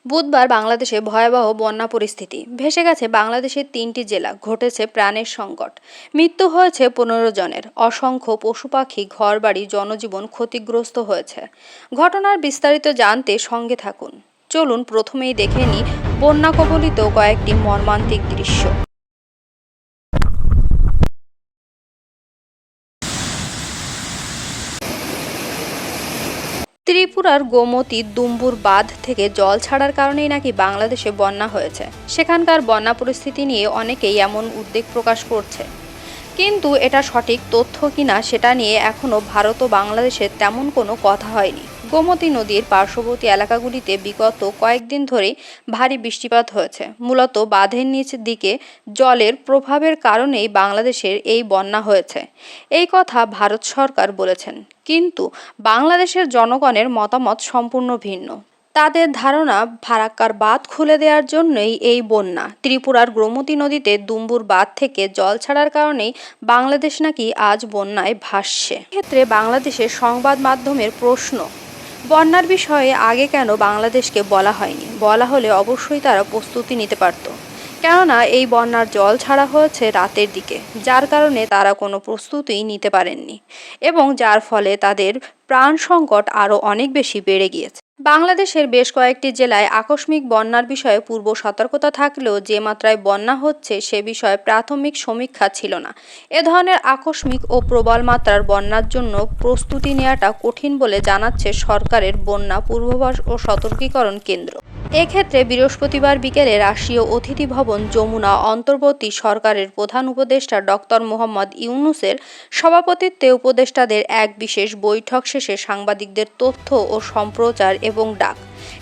বুধবার বাংলাদেশে ভয়াবহ বন্যা পরিস্থিতি। ভেসে গেছে বাংলাদেশের ৩টি জেলা, ঘটেছে প্রাণের সংকট। মৃত্যু হয়েছে ১৫ জনের। অসংখ্য পশু পাখি, ঘরবাড়ি, জনজীবন ক্ষতিগ্রস্ত হয়েছে। ঘটনার বিস্তারিত জানতে সঙ্গে থাকুন। চলুন প্রথমেই দেখে নিই বন্যা কবলিত কয়েকটি মর্মান্তিক দৃশ্য। ত্রিপুরার গোমতী দুম্বুর বাঁধ থেকে জল ছাড়ার কারণেই নাকি বাংলাদেশে বন্যা হয়েছে। সেখানকার বন্যা পরিস্থিতি নিয়ে অনেকেই এমন উদ্বেগ প্রকাশ করছে, কিন্তু এটা সঠিক তথ্য কিনা সেটা নিয়ে এখনও ভারত ও বাংলাদেশের তেমন কোনো কথা হয়নি। গোমতী নদীর পার্শ্ববর্তী এলাকাগুলিতে বিগত কয়েকদিন ধরেই ভারী বৃষ্টিপাত হয়েছে। মূলত বাঁধের নিচ দিকে জলের প্রভাবের কারণেই বাংলাদেশের এই বন্যা হয়েছে, এই কথা ভারত সরকার বলেছেন। কিন্তু বাংলাদেশের জনগণের মতামত সম্পূর্ণ ভিন্ন। তাদের ধারণা, ফারাক্কার বাঁধ খুলে দেওয়ার জন্যই এই বন্যা। ত্রিপুরার গোমতী নদীতে দুম্বুর বাঁধ থেকে জল ছাড়ার কারণেই বাংলাদেশ নাকি আজ বন্যায় ভাসছে। ক্ষেত্রে বাংলাদেশের সংবাদ মাধ্যমের প্রশ্ন, বন্যার বিষয়ে আগে কেন বাংলাদেশকে বলা হয়নি? বলা হলে অবশ্যই তারা প্রস্তুতি নিতে পারত। কেননা এই বন্যার জল ছাড়া হয়েছে রাতের দিকে, যার কারণে তারা কোনো প্রস্তুতি নিতে পারেননি এবং যার ফলে তাদের প্রাণ সংকট আরও অনেক বেশি বেড়ে গিয়েছে। বাংলাদেশের বেশ কয়েকটি জেলায় আকস্মিক বন্যার বিষয়ে পূর্ব সতর্কতা থাকলেও যে মাত্রায় বন্যা হচ্ছে সে বিষয়ে প্রাথমিক সমীক্ষা ছিল না। এ ধরনের আকস্মিক ও প্রবল মাত্রার বন্যার জন্য প্রস্তুতি নেওয়াটা কঠিন বলে জানাচ্ছে সরকারের বন্যা পূর্বাভাস ও সতর্কীকরণ কেন্দ্র। এক্ষেত্রে বৃহস্পতিবার বিকেলে রাষ্ট্রীয় অতিথি ভবন যমুনা অন্তর্বর্তী সরকারের প্রধান উপদেষ্টা ডক্টর মোহাম্মদ ইউনূসের সভাপতিত্বে উপদেষ্টাদের এক বিশেষ বৈঠক শেষে সাংবাদিকদের তথ্য ও সম্প্রচার এবং ডাক,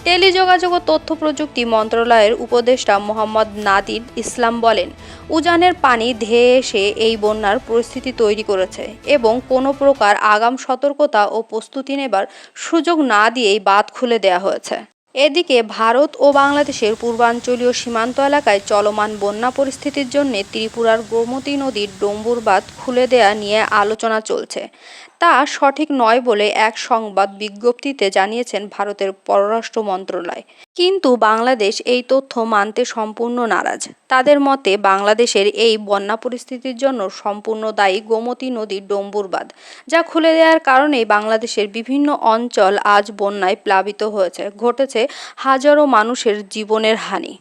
টেলিযোগাযোগ ও তথ্য প্রযুক্তি মন্ত্রণালয়ের উপদেষ্টা মোহাম্মদ নাদির ইসলাম বলেন, উজানের পানি ধেয়ে এসে এই বন্যার পরিস্থিতি তৈরি করেছে এবং কোনো প্রকার আগাম সতর্কতা ও প্রস্তুতি নেবার সুযোগ না দিয়েই বাঁধ খুলে দেওয়া হয়েছে। এদিকে ভারত ও বাংলাদেশের পূর্বাঞ্চলীয় সীমান্ত এলাকায় চলমান বন্যা পরিস্থিতির জন্য ত্রিপুরার গোমতী নদীর ডম্বুর বাঁধ খুলে দেয়া নিয়ে আলোচনা চলছে। তা সঠিক নয় বলে এক সংবাদ বিজ্ঞপ্তিতে জানিয়েছেন ভারতের পররাষ্ট্র মন্ত্রণালয়। কিন্তু বাংলাদেশ এই তথ্য মানতে সম্পূর্ণ নারাজ। তাদের মতে বাংলাদেশের এই বন্যা পরিস্থিতির জন্য সম্পূর্ণ দায়ী গোমতী নদীর ডম্বুর বাঁধ, যা খুলে দেওয়ার কারণেই বাংলাদেশের বিভিন্ন অঞ্চল আজ বন্যায় প্লাবিত হয়েছে, ঘটেছে হাজারো মানুষের জীবনের হানি।